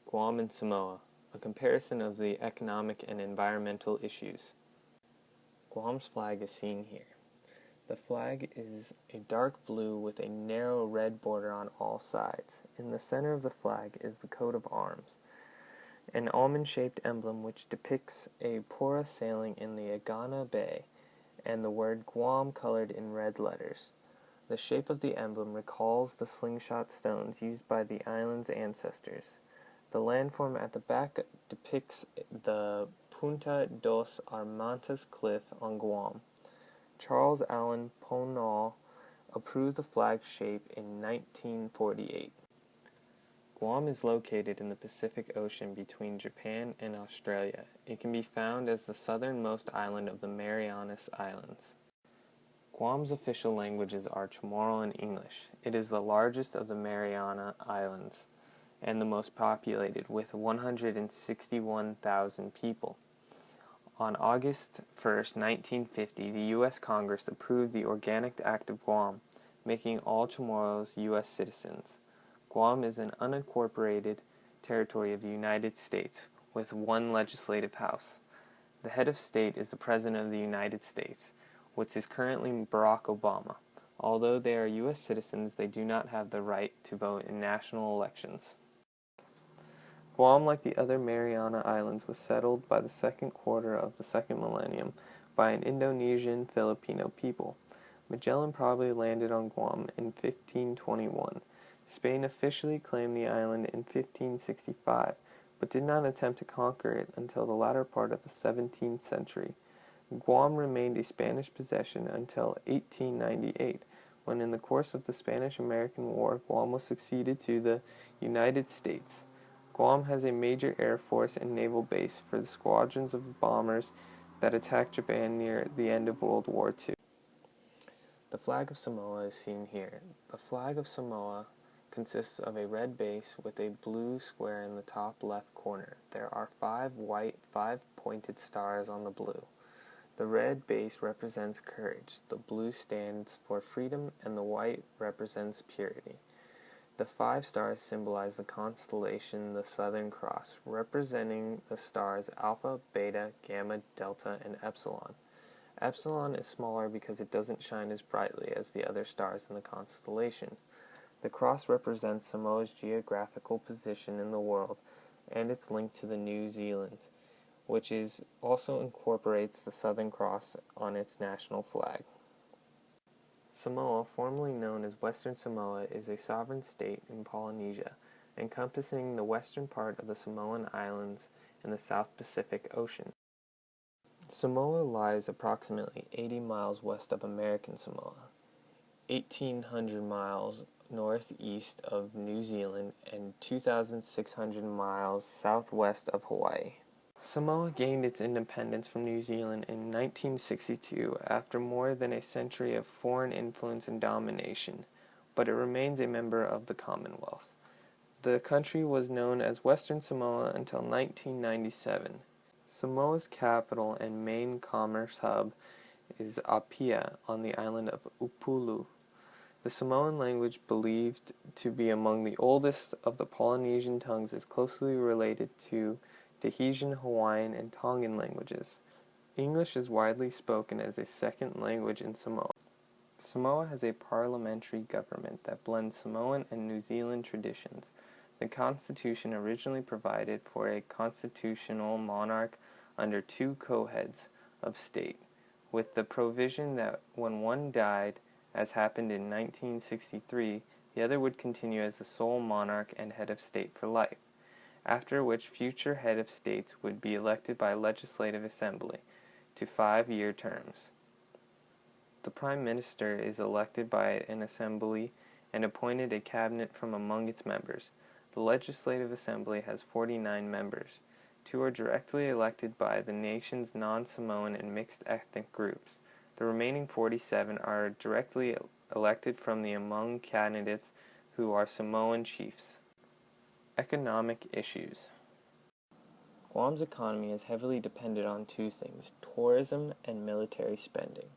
Guam and Samoa, a comparison of the economic and environmental issues. Guam's flag is seen here. The flag is a dark blue with a narrow red border on all sides. In the center of the flag is the coat of arms, an almond-shaped emblem which depicts a pora sailing in the Agana Bay, and the word Guam colored in red letters. The shape of the emblem recalls the slingshot stones used by the island's ancestors. The landform at the back depicts the Punta dos Armantes cliff on Guam. Charles Allen Pownall approved the flag shape in 1948. Guam is located in the Pacific Ocean between Japan and Australia. It can be found as the southernmost island of the Marianas Islands. Guam's official languages are Chamorro and English. It is the largest of the Mariana Islands and the most populated, with 161,000 people. On August 1, 1950, the U.S. Congress approved the Organic Act of Guam, making all Chamorros U.S. citizens. Guam is an unincorporated territory of the United States, with one legislative house. The head of state is the President of the United States, which is currently Barack Obama. Although they are U.S. citizens, they do not have the right to vote in national elections. Guam, like the other Mariana Islands, was settled by the second quarter of the second millennium by an Indonesian Filipino people. Magellan probably landed on Guam in 1521. Spain officially claimed the island in 1565, but did not attempt to conquer it until the latter part of the 17th century. Guam remained a Spanish possession until 1898, when in the course of the Spanish-American War, Guam was succeeded to the United States. Guam has a major air force and naval base for the squadrons of bombers that attacked Japan near the end of World War II. The flag of Samoa is seen here. The flag of Samoa consists of a red base with a blue square in the top left corner. There are 5 white, 5-pointed stars on the blue. The red base represents courage, the blue stands for freedom, and the white represents purity. The 5 stars symbolize the constellation the Southern Cross, representing the stars Alpha, Beta, Gamma, Delta, and Epsilon. Epsilon is smaller because it doesn't shine as brightly as the other stars in the constellation. The cross represents Samoa's geographical position in the world and its link to the New Zealand, which also incorporates the Southern Cross on its national flag. Samoa, formerly known as Western Samoa, is a sovereign state in Polynesia, encompassing the western part of the Samoan Islands in the South Pacific Ocean. Samoa lies approximately 80 miles west of American Samoa, 1,800 miles northeast of New Zealand, and 2,600 miles southwest of Hawaii. Samoa gained its independence from New Zealand in 1962 after more than a century of foreign influence and domination, but it remains a member of the Commonwealth. The country was known as Western Samoa until 1997. Samoa's capital and main commerce hub is Apia on the island of Upolu. The Samoan language, believed to be among the oldest of the Polynesian tongues, is closely related to Tahitian, Hawaiian, and Tongan languages. English is widely spoken as a second language in Samoa. Samoa has a parliamentary government that blends Samoan and New Zealand traditions. The Constitution originally provided for a constitutional monarch under 2 co-heads of state, with the provision that when one died, as happened in 1963, the other would continue as the sole monarch and head of state for life, after which future head of states would be elected by legislative assembly to 5-year terms. The prime minister is elected by an assembly and appointed a cabinet from among its members. The legislative assembly has 49 members. 2 are directly elected by the nation's non-Samoan and mixed ethnic groups. The remaining 47 are directly elected from among candidates who are Samoan chiefs. Economic issues. Guam's economy is heavily dependent on 2 things: tourism and military spending.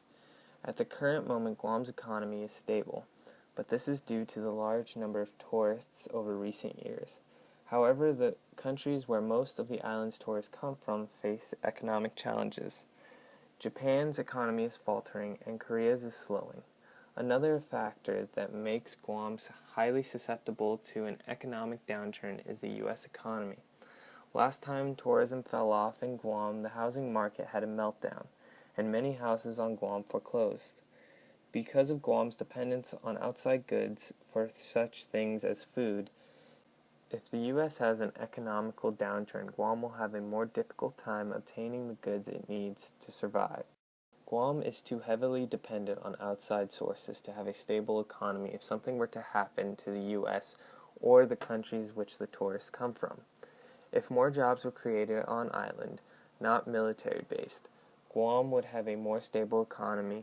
At the current moment, Guam's economy is stable, but this is due to the large number of tourists over recent years. However, the countries where most of the island's tourists come from face economic challenges. Japan's economy is faltering and Korea's is slowing. Another factor that makes Guam highly susceptible to an economic downturn is the U.S. economy. Last time tourism fell off in Guam, the housing market had a meltdown, and many houses on Guam foreclosed. Because of Guam's dependence on outside goods for such things as food, if the U.S. has an economical downturn, Guam will have a more difficult time obtaining the goods it needs to survive. Guam is too heavily dependent on outside sources to have a stable economy if something were to happen to the U.S. or the countries which the tourists come from. If more jobs were created on island, not military-based, Guam would have a more stable economy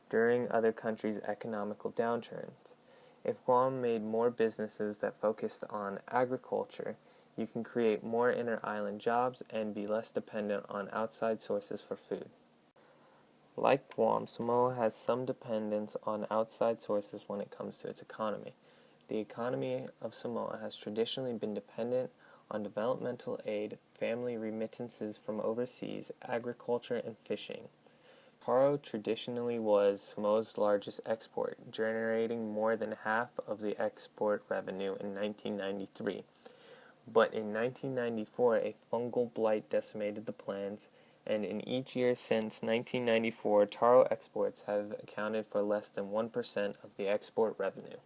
during other countries' economical downturns. If Guam made more businesses that focused on agriculture, you can create more inter-island jobs and be less dependent on outside sources for food. Like Guam, Samoa has some dependence on outside sources when it comes to its economy. The economy of Samoa has traditionally been dependent on developmental aid, family remittances from overseas, agriculture, and fishing. Taro traditionally was Samoa's largest export, generating more than half of the export revenue in 1993. But in 1994, a fungal blight decimated the plants, and in each year since 1994, taro exports have accounted for less than 1% of the export revenue.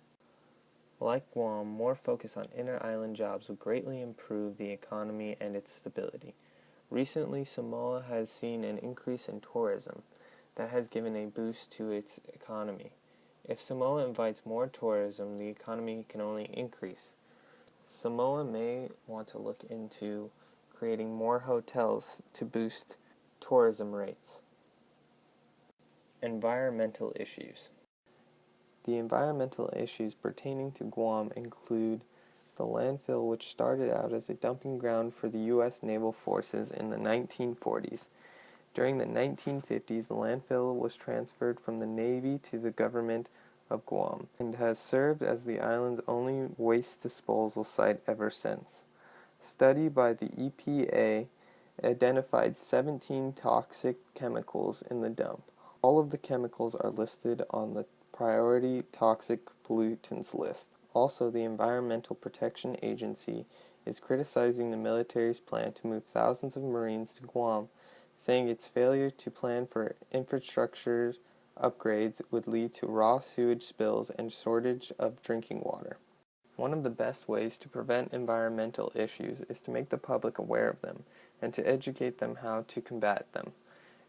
Like Guam, more focus on inter-island jobs will greatly improve the economy and its stability. Recently, Samoa has seen an increase in tourism that has given a boost to its economy. If Samoa invites more tourism, the economy can only increase. Samoa may want to look into creating more hotels to boost tourism rates. Environmental issues. The environmental issues pertaining to Guam include the landfill, which started out as a dumping ground for the U.S. naval forces in the 1940s. During the 1950s, the landfill was transferred from the Navy to the government of Guam and has served as the island's only waste disposal site ever since. Study by the EPA identified 17 toxic chemicals in the dump. All of the chemicals are listed on the Priority Toxic Pollutants list. Also, the Environmental Protection Agency is criticizing the military's plan to move thousands of Marines to Guam, saying its failure to plan for infrastructure upgrades would lead to raw sewage spills and shortage of drinking water. One of the best ways to prevent environmental issues is to make the public aware of them and to educate them how to combat them.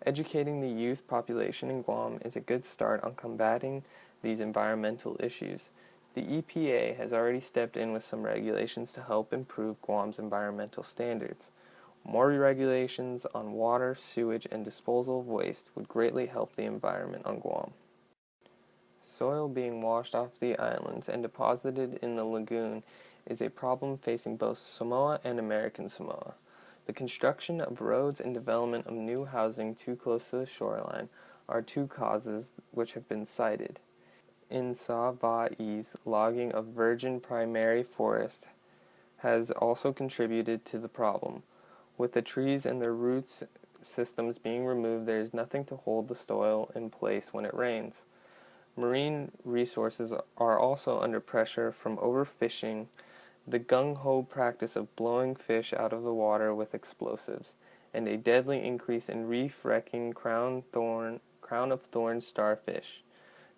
Educating the youth population in Guam is a good start on combating these environmental issues. The EPA has already stepped in with some regulations to help improve Guam's environmental standards. More regulations on water, sewage, and disposal of waste would greatly help the environment on Guam. Soil being washed off the islands and deposited in the lagoon is a problem facing both Samoa and American Samoa. The construction of roads and development of new housing too close to the shoreline are two causes which have been cited. In Savai's, logging of virgin primary forest has also contributed to the problem. With the trees and their roots systems being removed, there is nothing to hold the soil in place when it rains. Marine resources are also under pressure from overfishing, the gung-ho practice of blowing fish out of the water with explosives, and a deadly increase in reef-wrecking crown of thorn starfish.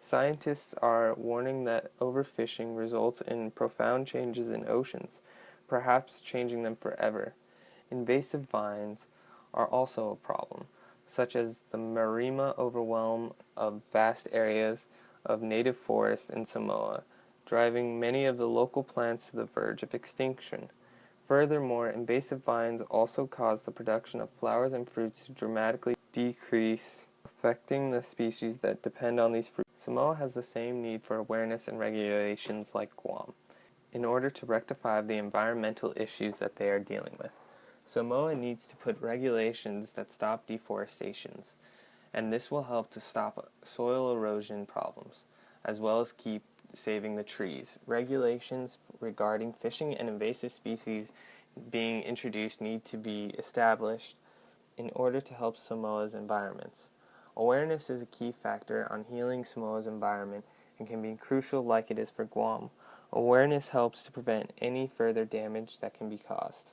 Scientists are warning that overfishing results in profound changes in oceans, perhaps changing them forever. Invasive vines are also a problem, such as the marima overwhelm of vast areas of native forests in Samoa, driving many of the local plants to the verge of extinction. Furthermore, invasive vines also cause the production of flowers and fruits to dramatically decrease, affecting the species that depend on these fruits. Samoa has the same need for awareness and regulations like Guam, in order to rectify the environmental issues that they are dealing with. Samoa needs to put regulations that stop deforestation, and this will help to stop soil erosion problems, as well as keep saving the trees. Regulations regarding fishing and invasive species being introduced need to be established in order to help Samoa's environments. Awareness is a key factor on healing Samoa's environment and can be crucial like it is for Guam. Awareness helps to prevent any further damage that can be caused.